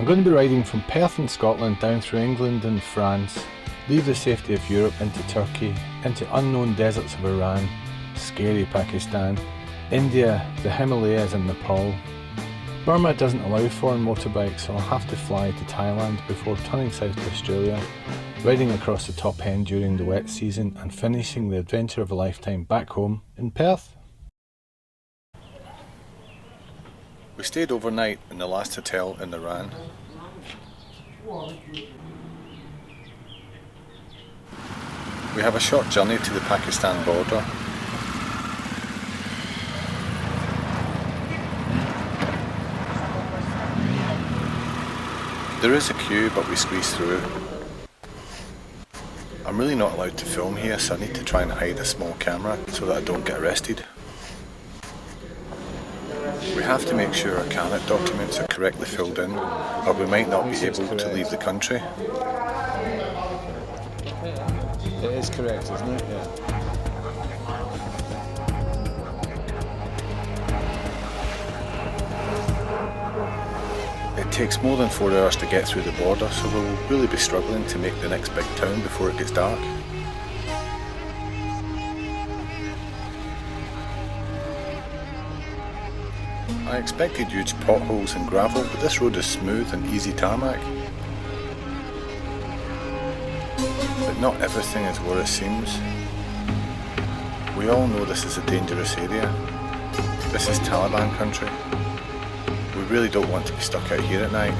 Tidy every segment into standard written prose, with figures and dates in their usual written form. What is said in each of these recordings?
I'm going to be riding from Perth in Scotland down through England and France, leave the safety of Europe into Turkey, into unknown deserts of Iran, scary Pakistan, India, the Himalayas and Nepal. Burma doesn't allow foreign motorbikes, so I'll have to fly to Thailand before turning south to Australia, riding across the top end during the wet season and finishing the adventure of a lifetime back home in Perth. We stayed overnight in the last hotel in Iran. We have a short journey to the Pakistan border. There is a queue, but we squeeze through. I'm really not allowed to film here, so I need to try and hide a small camera so that I don't get arrested. We have to make sure our carnet documents are correctly filled in, or we might not be able to leave the country. It is correct, isn't it? Yeah. It takes more than 4 hours to get through the border, so we'll really be struggling to make the next big town before it gets dark. I expected huge potholes and gravel, but this road is smooth and easy tarmac. But not everything is what it seems. We all know this is a dangerous area. This is Taliban country. We really don't want to be stuck out here at night.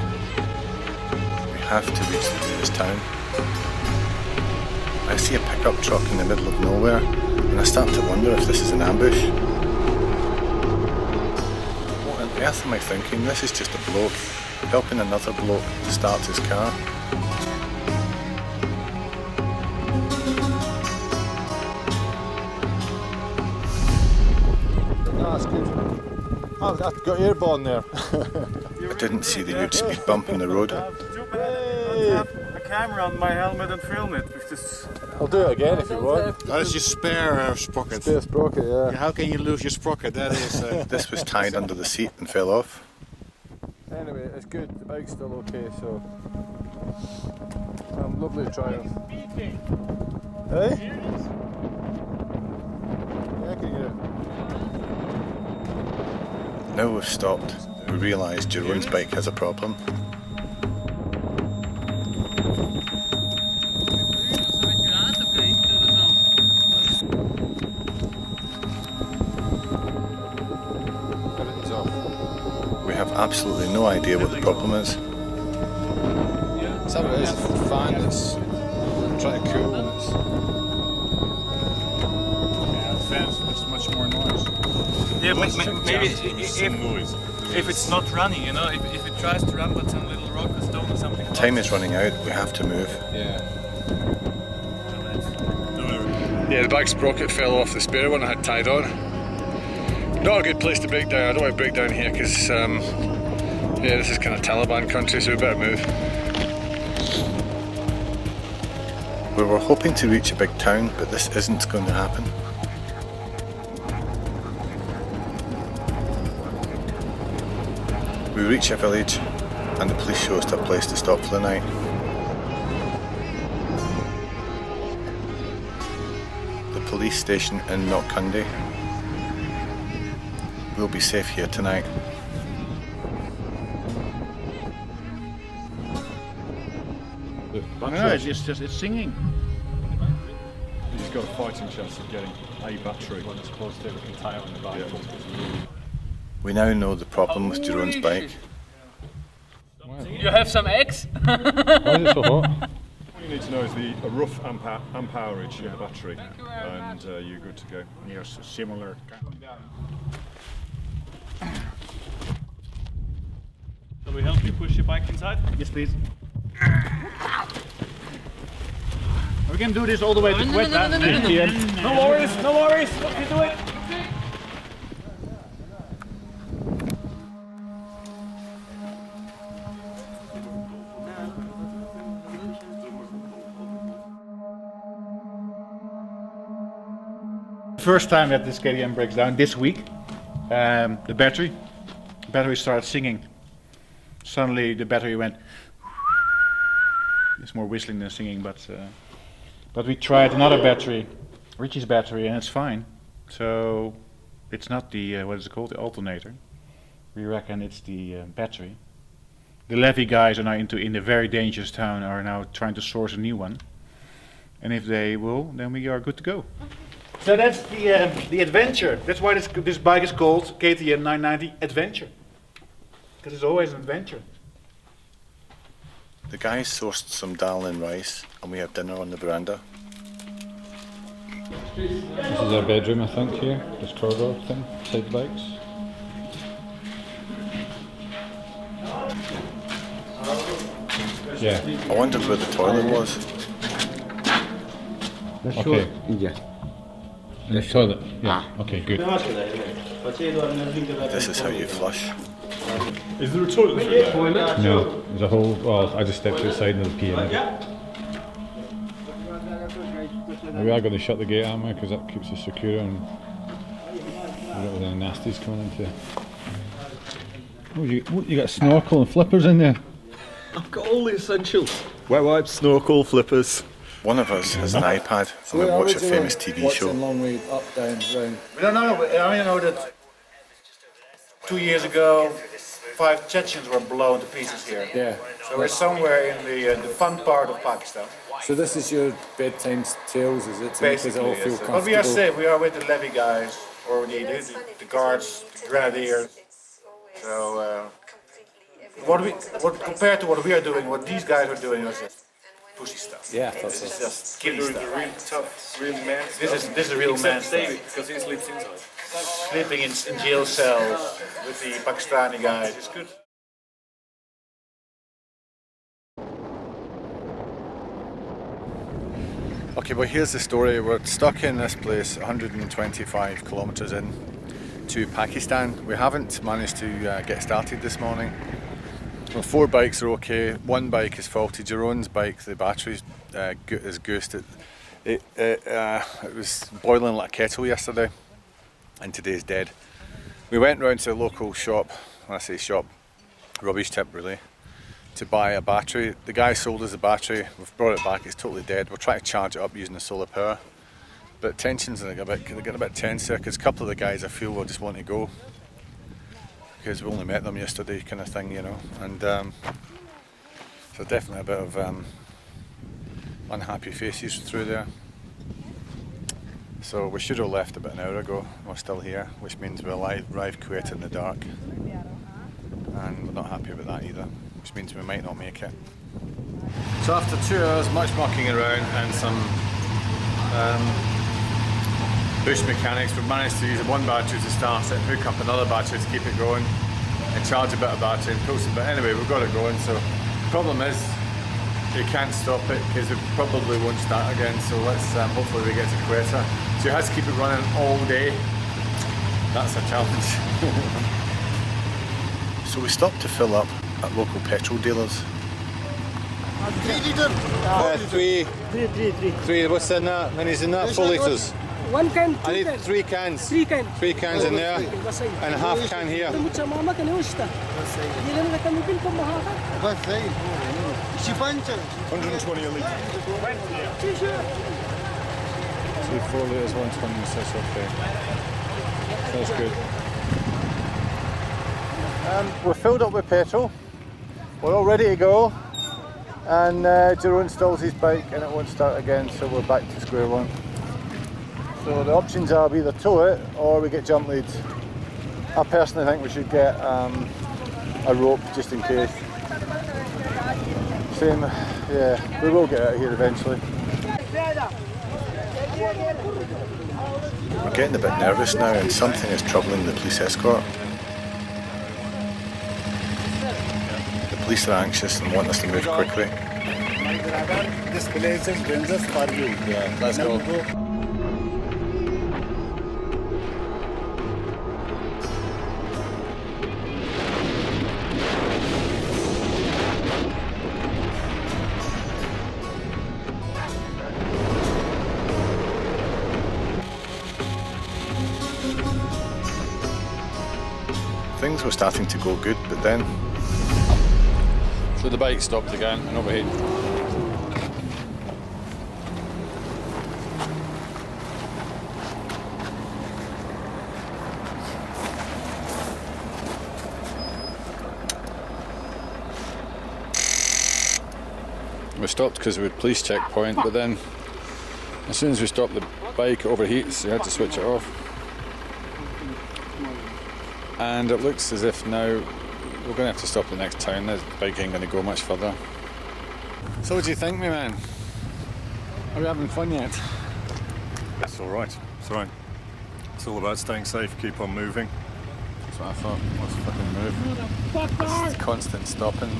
We have to reach the nearest town. I see a pickup truck in the middle of nowhere, and I start to wonder if this is an ambush. What on earth am I thinking? This is just a bloke helping another bloke start his car. No, that's good. Oh, I've got airborne there. I didn't see the huge speed bump in the road. Hey. Have a camera on my helmet and film it with this. I'll do it again if you want. That is your spare sprocket. Spare sprocket, yeah. How can you lose your sprocket? That is. This was tied under the seat and fell off. Anyway, it's good. The bike's still okay, so. Lovely triumph. Hey? Yeah, I can hear it. Now we've stopped, we realise Jeroen's bike has a problem. Everything's off. We have absolutely no idea what the problem is. Is that what it is? A fan that's trying to cool and it's... Yeah, the fans makes much more noise. Yeah, maybe if it's not running, you know, if it tries to run but some little rock or stone or something. Time is running out, we have to move. Yeah. Yeah, the back sprocket fell off the spare one I had tied on. Not a good place to break down. I don't want to break down here because yeah, this is kind of Taliban country, so we better move. We were hoping to reach a big town, but this isn't going to happen. We reach a village and the police show us a place to stop for the night. The police station in Nok Kundi. We'll be safe here tonight. No, it's singing. He's got a fighting chance of getting a battery. When it's close to it, we can tie it on the back. Yeah. We now know the problem with Jeroen's bike. You have some eggs? Why is it so hot? All you need to know is a rough amperage of the battery, and you're good to go. Yes, similar. Shall we help you push your bike inside? Yes, please. We can do this all the way to Quetta. No worries, no worries. What can you do it? First time that this KTM breaks down this week, the battery started singing suddenly the battery went. It's more whistling than singing, but we tried another battery, Richie's battery, and it's fine. So it's not the what is it called, the alternator. We reckon it's the battery. The Levy guys are now in the very dangerous town, are now trying to source a new one. And if they will, then we are good to go. So that's the adventure. That's why this bike is called KTM 990 Adventure. Because it's always an adventure. The guys sourced some dal and rice, and we have dinner on the veranda. This is our bedroom, I think, here. This corridor thing, beside the bikes. Yeah. I wondered where the toilet was. Okay. In the toilet? Yeah. Okay, good. This is how you flush. Is there a toilet through there? No, there's a whole. Well, I just stepped outside into the PM. We are going to shut the gate, aren't we? Because that keeps us secure and we don't have any nasties coming into. Oh, you got snorkel and flippers in there. I've got all the essentials. Wet wipes, snorkel, flippers. One of us has an iPad and we watch a famous TV show. Long way up, down, round. We don't know. I mean, I know that 2 years ago, 5 Chechens were blown to pieces here. Yeah. So we're somewhere in the fun part of Pakistan. So this is your bedtime tales, is it? To make us Basically, all feel yes. comfortable. But we are safe. We are with the Levy guys, or the guards, the grenadiers. So compared to what we are doing, what these guys are doing is just pushy stuff. Yeah, that's It's it. just killy stuff. Really tough, really man. This is a real man stuff. David, because he sleeps inside. Sleeping in jail cells with the Pakistani guys. It's good. Okay, well here's the story. We're stuck in this place 125 kilometres in to Pakistan. We haven't managed to get started this morning. Well, 4 bikes are okay. 1 bike is faulty. Jeroen's bike, the battery's is goosed. It was boiling like a kettle yesterday and today's dead. We went round to a local shop, when I say shop, rubbish tip really, to buy a battery. The guy sold us the battery, we've brought it back, it's totally dead. We're trying to charge it up using the solar power, but tensions are getting a bit tense there because a couple of the guys I feel will just want to go because we only met them yesterday kind of thing, you know, and so definitely a bit of unhappy faces through there. So we should have left about an hour ago, we're still here, which means we'll arrive Quetta in the dark, and we're not happy about that either, which means we might not make it. So after 2 hours, much mucking around and some bush mechanics, we've managed to use 1 battery to start it, hook up another battery to keep it going, and charge a bit of battery and pull some, but anyway we've got it going. So the problem is you can't stop it because it probably won't start again, so let's hopefully we get to Quetta. So you have to keep it running all day. That's a challenge. So we stopped to fill up at local petrol dealers. 3 litre. 3, what's in that? And he's in that 4 litres. 1 can, 2 I need can. 3 cans. 3 can. 3 cans in there and a half can here. بس زي شي بانشر 120 a litre. 2 4 litres, 126, okay. That's good. We're filled up with petrol. We're all ready to go. And Jeroen stalls his bike and it won't start again, so we're back to square one. So the options are we either tow it or we get jump leads. I personally think we should get a rope just in case. Same, yeah, we will get out of here eventually. We're getting a bit nervous now and something is troubling the police escort. The police are anxious and want us to move quickly. This place is dangerous for you. Yeah, let's go. Things were starting to go good, but then So the bike stopped again and overheated. We stopped because we had police checkpoint, but then as soon as we stopped the bike it overheats, we had to switch it off. And it looks as if now we're going to have to stop at the next town. The bike ain't going to go much further. So what do you think, my man? Are we having fun yet? It's alright, it's alright. It's all about staying safe, keep on moving. That's what I thought. Let's fucking move. This constant stopping,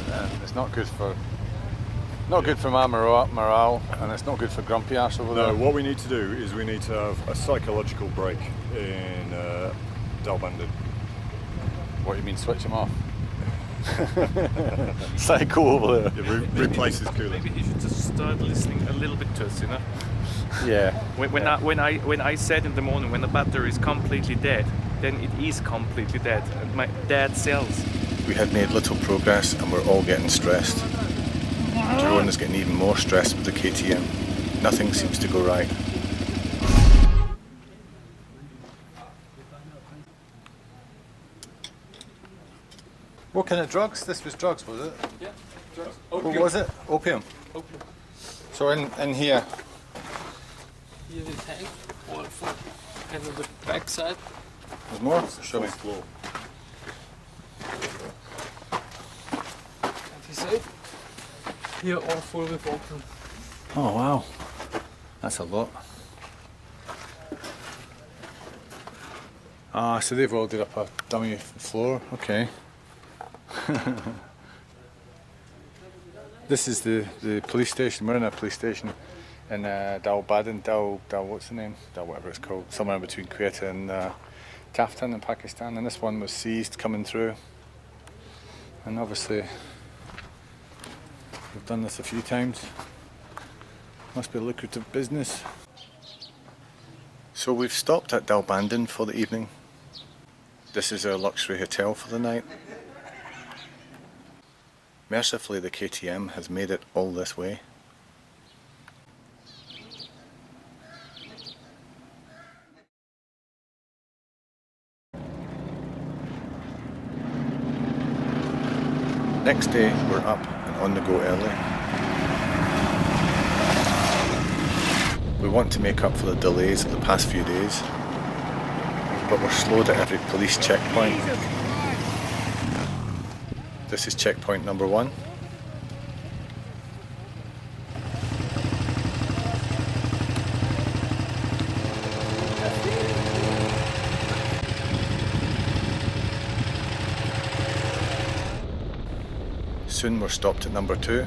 it's not good for my morale, and it's not good for grumpy ass over there. No, what we need to do is we need to have a psychological break in Dalbandin. What, you mean switch him off? Psycho over there. Yeah, replaces cooling. Maybe he should just start listening a little bit to us, you know? Yeah. When I said in the morning when the battery is completely dead, then it is completely dead. And my dead cells. We had made little progress and we're all getting stressed. Jeroen is getting even more stressed with the KTM. Nothing seems to go right. What kind of drugs? This was drugs, was it? Yeah, drugs. What was it? Opium. Opium. So in here. Here the tank, all full. And on the back side. There's more? Show me. Floor. And this side. Here all full with opium. Oh wow. That's a lot. Ah, so they've welded up a dummy floor, okay. This is the police station. We're in a police station in Dalbandin, what's the name? Whatever it's called. Somewhere in between Quetta and Taftan in Pakistan. And this one was seized coming through. And obviously we've done this a few times. Must be a lucrative business. So we've stopped at Dalbandin for the evening. This is our luxury hotel for the night. Mercifully, the KTM has made it all this way. Next day, we're up and on the go early. We want to make up for the delays of the past few days, but we're slowed at every police checkpoint. This is checkpoint number 1. Soon we're stopped at number 2,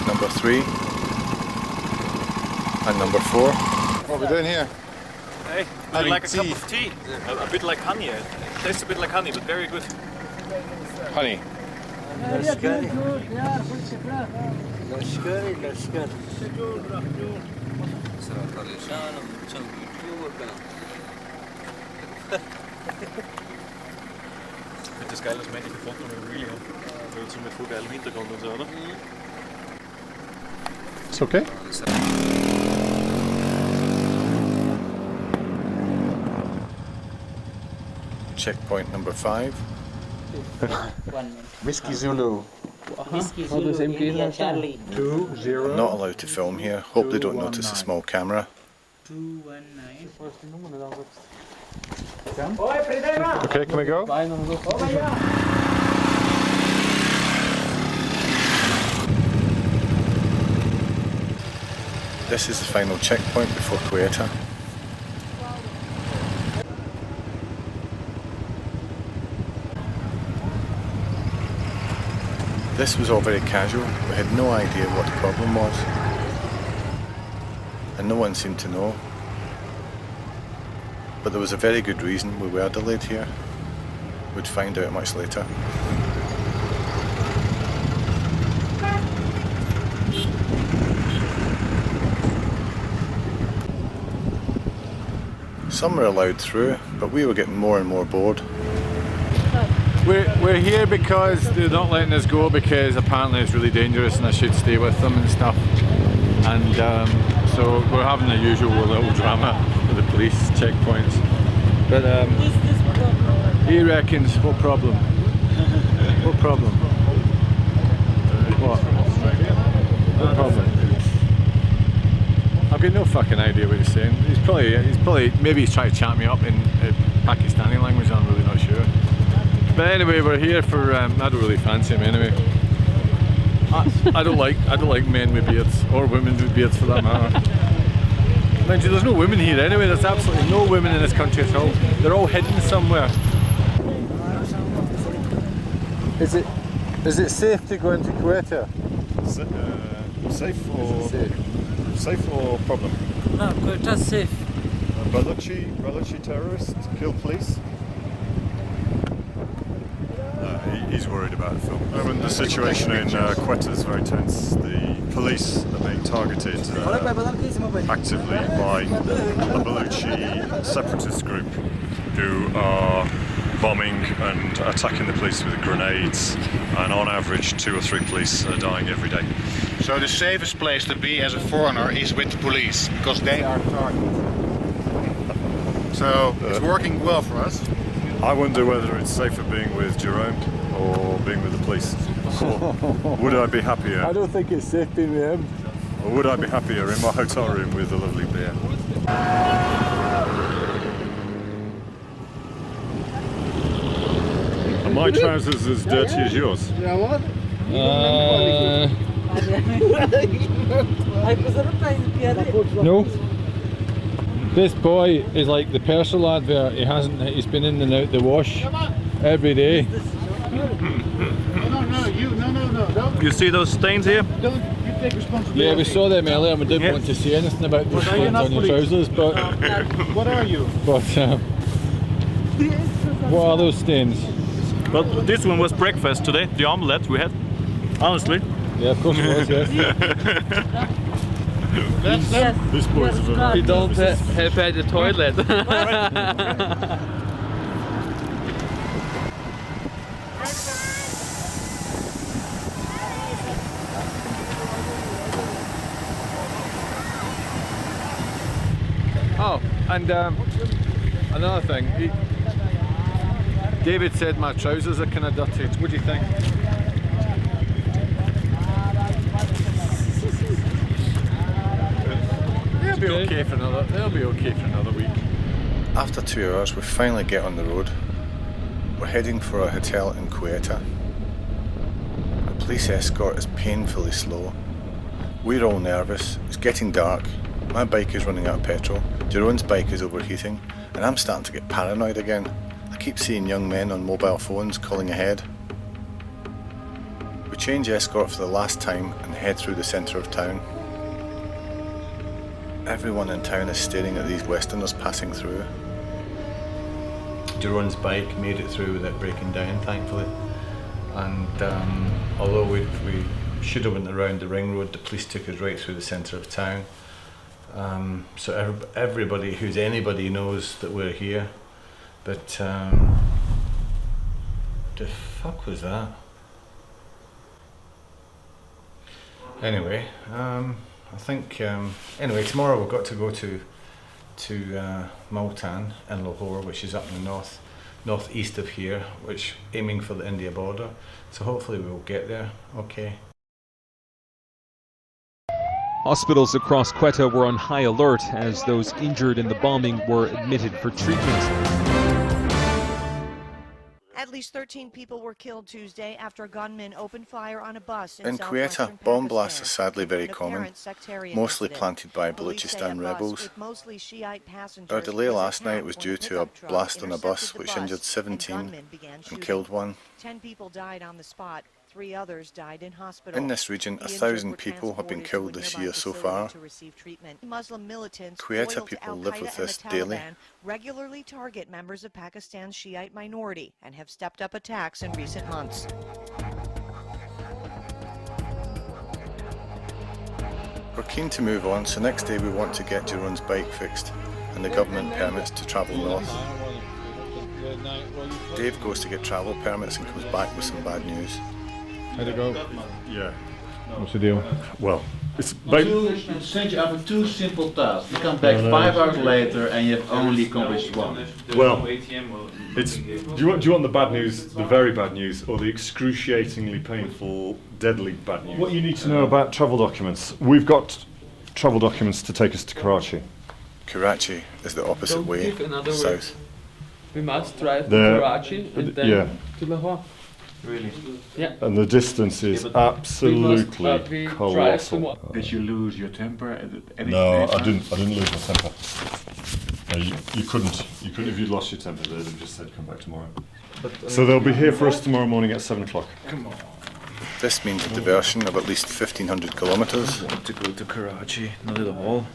number 3, and number 4. What are we doing here? Hey, would you like a cup of tea? A bit like honey. It tastes a bit like honey, but very good. Honey. Det skal ellers med, at de kan få noget really op. Det er jo som et fod af alle vintergården, så er der. It's okay. Checkpoint number 5. Whiskey Zulu. Whiskey Zulu, India Charlie. 20. Not allowed to film here. Hope they don't notice the small camera. 219. Okay, can we go? This is the final checkpoint before Quetta. This was all very casual. We had no idea what the problem was. And no one seemed to know. But there was a very good reason we were delayed here. We'd find out much later. Some were allowed through, but we were getting more and more bored. We're here because they're not letting us go because apparently it's really dangerous and I should stay with them and stuff. And so we're having the usual little drama with the police checkpoints. But he reckons, what problem? What problem? What problem? I've got no fucking idea what he's saying. He's probably, maybe he's trying to chat me up in Pakistani language, I'm really not sure. But anyway, we're here for, I don't really fancy him anyway. I don't like men with beards, or women with beards for that matter. Mind you, there's no women here anyway, there's absolutely no women in this country at all. They're all hidden somewhere. Is it safe to go into Quetta? Safe or problem? No, Quetta's safe. Balochi terrorists kill police? He's worried about it, Phil. The situation in Quetta is very tense. The police are being targeted actively by a Balochi separatist group who are bombing and attacking the police with grenades, and on average 2 or 3 police are dying every day. So the safest place to be as a foreigner is with the police, because they are targeted. So it's working well for us. I wonder whether it's safer being with Jeroen or being with the police. Or would I be happier? I don't think it's safe being with him. Or would I be happier in my hotel room with a lovely beer? Are my trousers as dirty as yours? No. This boy is like the Persil advert. He's been in and out the wash every day. You see those stains here? Yeah, we saw them earlier and we didn't want to say anything about the stains on your trousers, but What are you? but what are those stains? Well, this one was breakfast today, the omelette we had. Honestly. Yeah, of course it was, yes. This boy's a very... You don't help at the toilet. Oh, and another thing. David said my trousers are kind of dirty. What do you think? They'll be okay for another week. After 2 hours, we finally get on the road. We're heading for a hotel in Quetta. The police escort is painfully slow. We're all nervous. It's getting dark. My bike is running out of petrol. Jeroen's bike is overheating, and I'm starting to get paranoid again. I keep seeing young men on mobile phones calling ahead. We change escort for the last time and head through the centre of town. Everyone in town is staring at these Westerners passing through. Jeroen's bike made it through without breaking down, thankfully. And although we should have went around the ring road, the police took us right through the centre of town. So everybody who's anybody knows that we're here. But the fuck was that? Anyway, I think anyway, tomorrow we've got to go to Multan in Lahore, which is up in the northeast of here, which aiming for the India border. So hopefully we'll get there. Okay. Hospitals across Quetta were on high alert as those injured in the bombing were admitted for treatment. At least 13 people were killed Tuesday after a gunman opened fire on a bus in Quetta, bomb blasts are sadly very common, mostly planted by Balochistan rebels. Our delay last night was due to a blast on a bus which injured 17 and killed 1. 10 people died on the spot. 3 others died in hospital. In this region, 1,000 people have been killed this year so far. Quetta people live with this daily. Regularly target members of Pakistan's Shiite minority and have stepped up attacks in recent months. We're keen to move on, so next day we want to get Jeroen's bike fixed and the government permits to travel north. Dave goes to get travel permits and comes back with some bad news. How'd it go? Yeah. What's the deal? Well, it's Send you over two simple tasks. You come back 5 hours later and you have only accomplished one. Well, it's. Do you want the bad news, the very bad news, or the excruciatingly painful, deadly bad news? What you need to know about travel documents. We've got travel documents to take us to Karachi. Karachi is the opposite way, south. We must drive to Karachi and then to Lahore. Really? Yeah. And the distance is absolutely colossal. Did you lose your temper at any No, time? I didn't lose my temper. No, you couldn't. You could if you'd lost your temper. They'd have just said come back tomorrow. So they'll be here for us tomorrow morning at 7 o'clock. Come on. This means a diversion of at least 1,500 kilometres. I want to go to Karachi, not at all.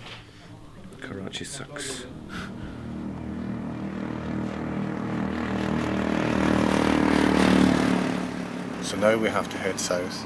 Karachi sucks. So now we have to head south.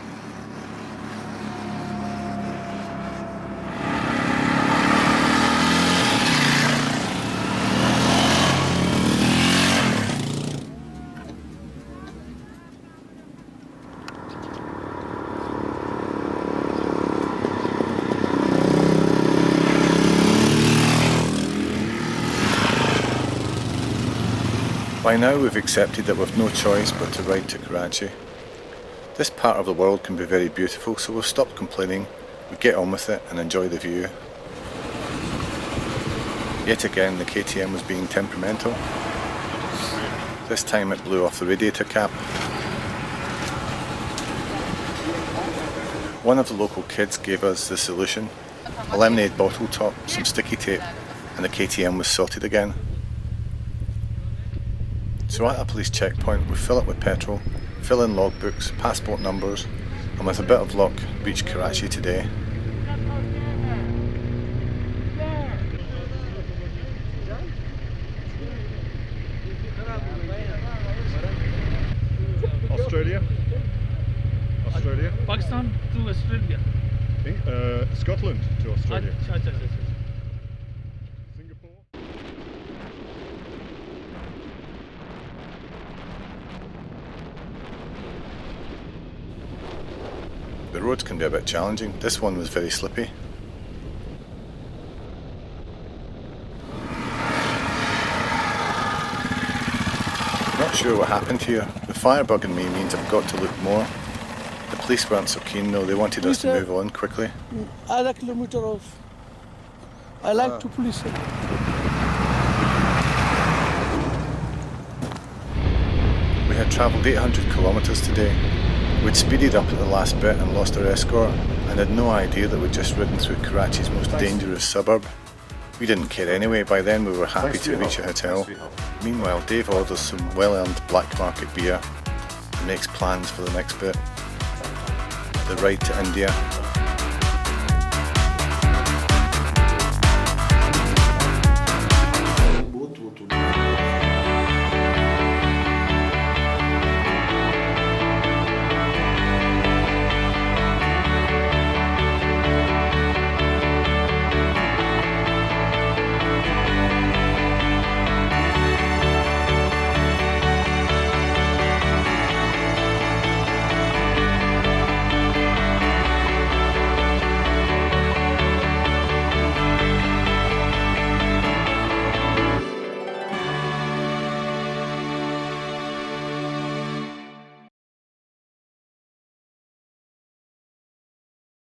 By now we've accepted that we've no choice but to ride to Karachi. This part of the world can be very beautiful, so we've stopped complaining, we get on with it and enjoy the view. Yet again the KTM was being temperamental. This time it blew off the radiator cap. One of the local kids gave us the solution, a lemonade bottle top, some sticky tape, and the KTM was sorted again. So at a police checkpoint we fill it with petrol, fill in logbooks, passport numbers, and with a bit of luck reach Karachi today. Australia? Australia? Pakistan to Australia. Scotland to Australia. The roads can be a bit challenging. This one was very slippy. Not sure what happened here. The firebug in me means I've got to look more. The police weren't so keen though, they wanted us to move on quickly. I like kilometer off. I like to police. We had travelled 800 kilometres today. We'd speeded up at the last bit and lost our escort, and had no idea that we'd just ridden through Karachi's most dangerous suburb. We didn't care anyway, by then we were happy to reach a hotel. Meanwhile, Dave orders some well-earned black market beer and makes plans for the next bit. The ride to India.